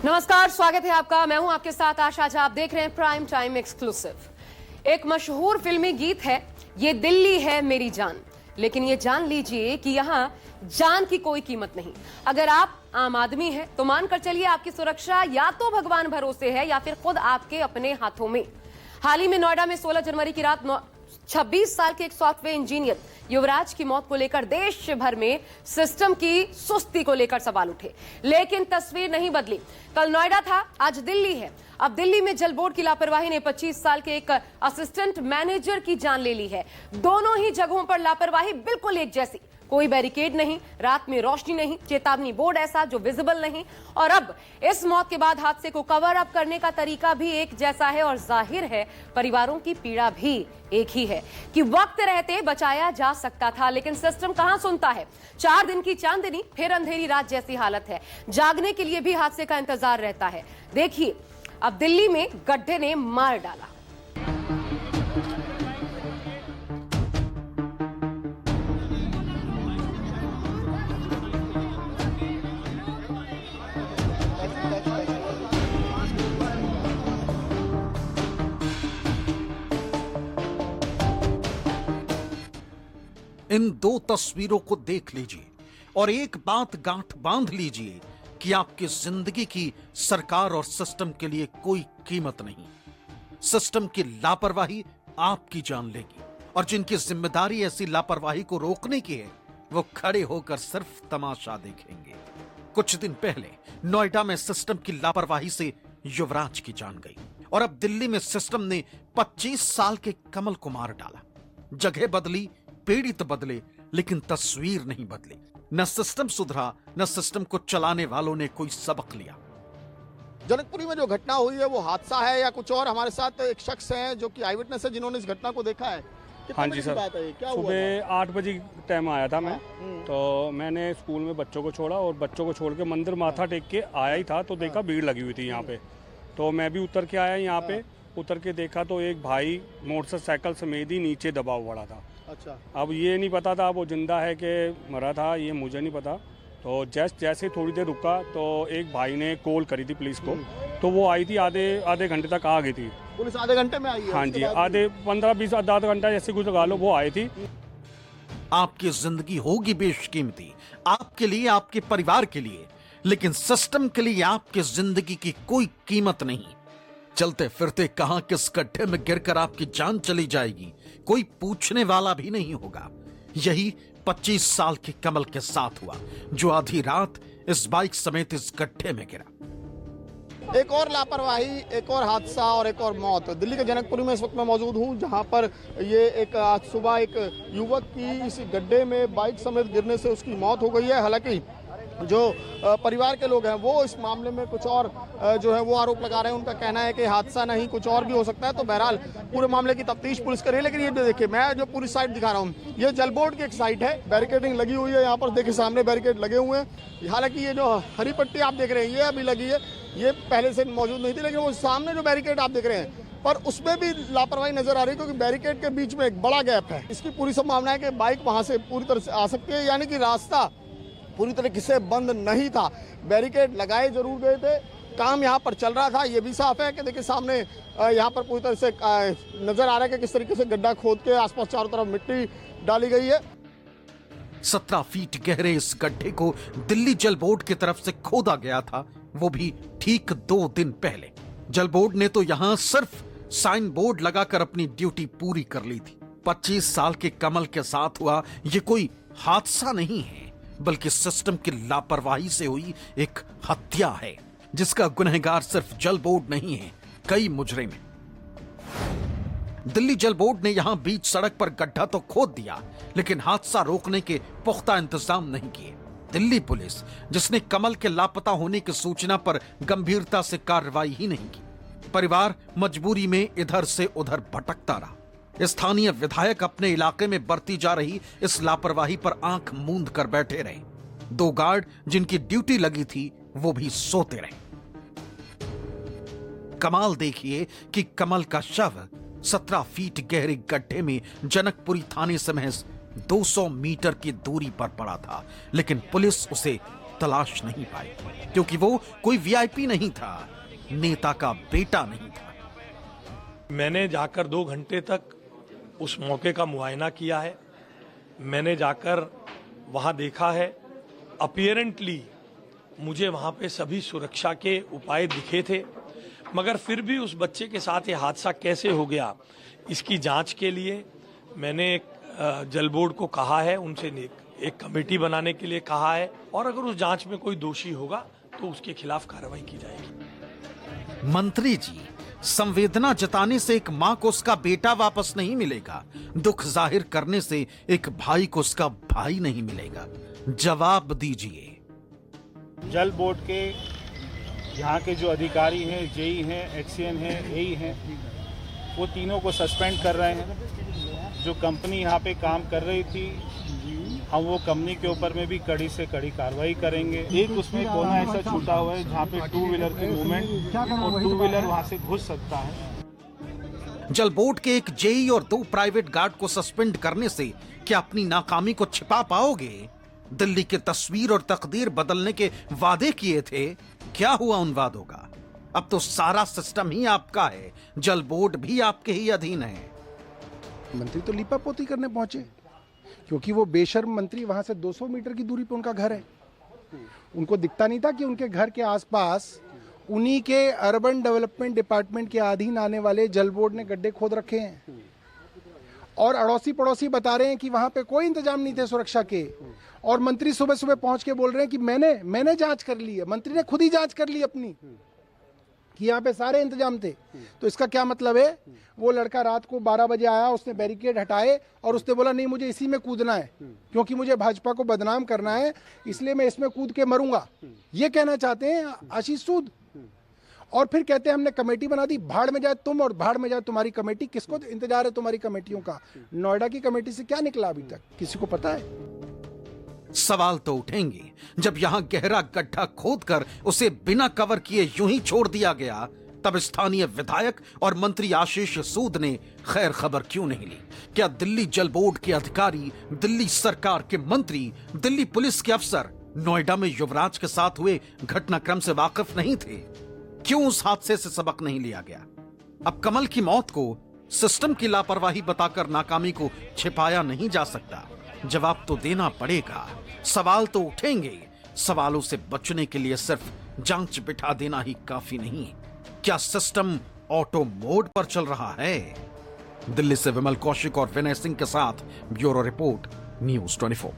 नमस्कार, स्वागत है आपका। मैं हूं आपके साथ आशा झा। आप देख रहे हैं प्राइम टाइम एक्सक्लूसिव। एक मशहूर फिल्मी गीत है, ये दिल्ली है मेरी जान। लेकिन ये जान लीजिए कि यहां जान की कोई कीमत नहीं। अगर आप आम आदमी हैं तो मानकर चलिए आपकी सुरक्षा या तो भगवान भरोसे है या फिर खुद आपके अपने हाथों में। हाल ही में नोएडा में 16 जनवरी की रात 26 साल के एक सॉफ्टवेयर इंजीनियर युवराज की मौत को लेकर देश भर में सिस्टम की सुस्ती को लेकर सवाल उठे, लेकिन तस्वीर नहीं बदली। कल नोएडा था, आज दिल्ली है। अब दिल्ली में जल बोर्ड की लापरवाही ने 25 साल के एक असिस्टेंट मैनेजर की जान ले ली है। दोनों ही जगहों पर लापरवाही बिल्कुल एक जैसी। कोई बैरिकेड नहीं, रात में रोशनी नहीं, चेतावनी बोर्ड ऐसा जो विजिबल नहीं। और अब इस मौत के बाद हादसे को कवर अप करने का तरीका भी एक जैसा है और जाहिर है परिवारों की पीड़ा भी एक ही है कि वक्त रहते बचाया जा सकता था, लेकिन सिस्टम कहां सुनता है। 4 दिन की चांदनी फिर अंधेरी रात जैसी हालत है। जागने के लिए भी हादसे का इंतजार रहता है। देखिए, अब दिल्ली में गड्ढे ने मार डाला। इन दो तस्वीरों को देख लीजिए और एक बात गांठ बांध लीजिए कि आपकी जिंदगी की सरकार और सिस्टम के लिए कोई कीमत नहीं। सिस्टम की लापरवाही आपकी जान लेगी और जिनकी जिम्मेदारी ऐसी लापरवाही को रोकने की है वो खड़े होकर सिर्फ तमाशा देखेंगे। कुछ दिन पहले नोएडा में सिस्टम की लापरवाही से युवराज की जान गई और अब दिल्ली में सिस्टम ने 25 साल के कमल को मार डाला। जगह बदली, पीड़ित बदले, लेकिन तस्वीर नहीं बदली। न सिस्टम सुधरा, न सिस्टम को चलाने वालों ने कोई सबक लिया। जनकपुरी में जो घटना हुई है वो हादसा है या कुछ और? हमारे साथ एक शख्स है जो कि आई विटनेस है, जिन्होंने इस घटना को देखा है। हाँ जी सर, सुबह 8 बजे टाइम आया था मैं। तो मैंने स्कूल में बच्चों को छोड़ा और बच्चों को छोड़ के मंदिर माथा टेक के आया ही था तो देखा भीड़ लगी हुई थी यहाँ पे। तो मैं भी उतर के आया यहाँ पे। उतर के देखा तो एक भाई मोटरसाइकिल समेत ही नीचे दबा हुआ पड़ा था। अच्छा, अब ये नहीं पता था वो जिंदा है कि मरा था, ये मुझे नहीं पता। तो जैसे थोड़ी देर रुका तो एक भाई ने कॉल करी थी पुलिस को, तो वो आई थी। आधे घंटे तक आ गई थी पुलिस। आधे घंटे में आई है? हाँ जी, आधे 15-20 आधा घंटा जैसे कुछ लगा लो, वो आई थी। आपकी जिंदगी होगी बेशकीमती, आपके लिए, आपके परिवार के लिए, लेकिन सिस्टम के लिए आपकी जिंदगी की कोई कीमत नहीं। चलते फिरते कहां किस गड्ढे में गिरकर आपकी जान चली जाएगी कोई पूछने वाला भी नहीं होगा। यही 25 साल के कमल के साथ हुआ, जो आधी रात इस बाइक समेत इस गड्ढे में गिरा। एक और लापरवाही, एक और हादसा और एक और मौत। दिल्ली के जनकपुरी में इस वक्त मैं मौजूद हूं, जहां पर ये एक आज सुबह एक युवक की इस गड्ढे में बाइक समेत गिरने से उसकी मौत हो गई है। हालांकि जो परिवार के लोग हैं वो इस मामले में कुछ और जो है वो आरोप लगा रहे हैं। उनका कहना है कि हादसा नहीं, कुछ और भी हो सकता है। तो बहरहाल पूरे मामले की तफ्तीश पुलिस कर रही है। लेकिन ये देखिए, मैं जो पूरी साइड दिखा रहा हूँ, ये जल बोर्ड की एक साइड है। बैरिकेडिंग लगी हुई है यहाँ पर, देखिए सामने बैरिकेड लगे हुए हैं। हालांकि ये जो हरी पट्टी आप देख रहे हैं ये अभी लगी है, ये पहले से मौजूद नहीं थी। लेकिन वो सामने जो बैरिकेड आप देख रहे हैं पर उसमें भी लापरवाही नजर आ रही है, क्योंकि बैरिकेड के बीच में एक बड़ा गैप है। इसकी पूरी संभावना है कि बाइक वहां से पूरी तरह से आ सकती है, यानी कि रास्ता पूरी तरीके से बंद नहीं था। बैरिकेड लगाए जरूर गए थे, काम यहाँ पर चल रहा था। ये भी साफ है कि देखिए सामने यहाँ पर पूरी तरह से नजर आ रहा है कि किस तरीके से गड्ढा खोद के आसपास चारों तरफ मिट्टी डाली गई है। 17 फीट गहरे इस गड्ढे को दिल्ली जल बोर्ड की तरफ से खोदा गया था, वो भी ठीक 2 दिन पहले। जल बोर्ड ने तो यहां सिर्फ साइन बोर्ड लगाकर अपनी ड्यूटी पूरी कर ली थी। 25 साल के कमल के साथ हुआ ये कोई हादसा नहीं है, बल्कि सिस्टम की लापरवाही से हुई एक हत्या है, जिसका गुनहगार सिर्फ जल बोर्ड नहीं है, कई मुजरिम हैं। दिल्ली जल बोर्ड ने यहां बीच सड़क पर गड्ढा तो खोद दिया, लेकिन हादसा रोकने के पुख्ता इंतजाम नहीं किए। दिल्ली पुलिस, जिसने कमल के लापता होने की सूचना पर गंभीरता से कार्रवाई ही नहीं की, परिवार मजबूरी में इधर से उधर भटकता रहा। स्थानीय विधायक अपने इलाके में बरती जा रही इस लापरवाही पर आंख मूंद कर बैठे रहे। 2 गार्ड जिनकी ड्यूटी लगी थी वो भी सोते रहे। कमाल देखिए कि कमल का शव 17 फीट गहरे गड्ढे में जनकपुरी थाने से महज 200 मीटर की दूरी पर पड़ा था, लेकिन पुलिस उसे तलाश नहीं पाई, क्योंकि वो कोई वीआईपी नहीं था, नेता का बेटा नहीं था। मैंने जाकर 2 घंटे तक उस मौके का मुआयना किया है। मैंने जाकर वहां देखा है। अपीयरेंटली मुझे वहां पे सभी सुरक्षा के उपाय दिखे थे, मगर फिर भी उस बच्चे के साथ ये हादसा कैसे हो गया, इसकी जांच के लिए मैंने एक जल बोर्ड को कहा है, उनसे एक कमेटी बनाने के लिए कहा है, और अगर उस जांच में कोई दोषी होगा तो उसके खिलाफ कार्रवाई की जाएगी। मंत्री जी, संवेदना जताने से एक मां को उसका बेटा वापस नहीं मिलेगा, दुख जाहिर करने से एक भाई को उसका भाई नहीं मिलेगा। जवाब दीजिए। जल बोर्ड के यहाँ के जो अधिकारी हैं, जेई हैं, एक्सीएन हैं, एई हैं, वो तीनों को सस्पेंड कर रहे हैं। जो कंपनी यहाँ पे काम कर रही थी, हम वो कंपनी के ऊपर में भी कड़ी से कड़ी कार्रवाई करेंगे। एक उसमें कोना ऐसा छूटा हुआ है जहाँ पे 2 व्हीलर की मूवमेंट और 2 व्हीलर वहाँ से घुस सकता है। जल बोर्ड के एक जेई और 2 प्राइवेट गार्ड को सस्पेंड करने से क्या अपनी नाकामी को छिपा पाओगे? दिल्ली के तस्वीर और तकदीर बदलने के वादे किए थे, क्या हुआ उन वादों का? अब तो सारा सिस्टम ही आपका है, जल बोर्ड भी आपके ही अधीन है। मंत्री तो लीपापोती करने पहुंचे, क्योंकि वो बेशर्म मंत्री वहां से 200 मीटर की दूरी पे उनका घर है। उनको दिखता नहीं था कि उनके घर के आसपास उन्हीं के अर्बन डेवलपमेंट डिपार्टमेंट के अधीन आने वाले जल बोर्ड ने गड्ढे खोद रखे हैं, और अड़ोसी पड़ोसी बता रहे हैं कि वहां पे कोई इंतजाम नहीं थे सुरक्षा के, और मंत्री सुबह सुबह पहुंच के बोल रहे हैं कि मैंने जांच कर ली है। मंत्री ने खुद ही जांच कर ली अपनी कि यहाँ पे सारे इंतजाम थे। तो इसका क्या मतलब है? वो लड़का रात को 12 बजे आया, उसने बैरिकेड हटाए और उसने बोला नहीं, मुझे इसी में कूदना है, क्योंकि मुझे भाजपा को बदनाम करना है, इसलिए मैं इसमें कूद के मरूंगा। ये कहना चाहते हैं आशीष सूद। और फिर कहते हैं हमने कमेटी बना दी, भाड़ में जाए तुम और भाड़ में जाए तुम्हारी कमेटी। किसको इंतजार है तुम्हारी कमेटियों का? नोएडा की कमेटी से क्या निकला अभी तक, किसी को पता है? सवाल तो उठेंगे जब यहां गहरा गड्ढा खोदकर उसे बिना कवर किए यूं ही छोड़ दिया गया, तब स्थानीय विधायक और मंत्री आशीष सूद ने खैर खबर क्यों नहीं ली? क्या दिल्ली जल बोर्ड के अधिकारी, दिल्ली सरकार के मंत्री, दिल्ली पुलिस के अफसर नोएडा में युवराज के साथ हुए घटनाक्रम से वाकिफ नहीं थे? क्यों उस हादसे से सबक नहीं लिया गया? अब कमल की मौत को सिस्टम की लापरवाही बताकर नाकामी को छिपाया नहीं जा सकता। जवाब तो देना पड़ेगा। सवाल तो उठेंगे। सवालों से बचने के लिए सिर्फ जांच बिठा देना ही काफी नहीं। क्या सिस्टम ऑटो मोड पर चल रहा है? दिल्ली से विमल कौशिक और विनय सिंह के साथ ब्यूरो रिपोर्ट, न्यूज़ 24।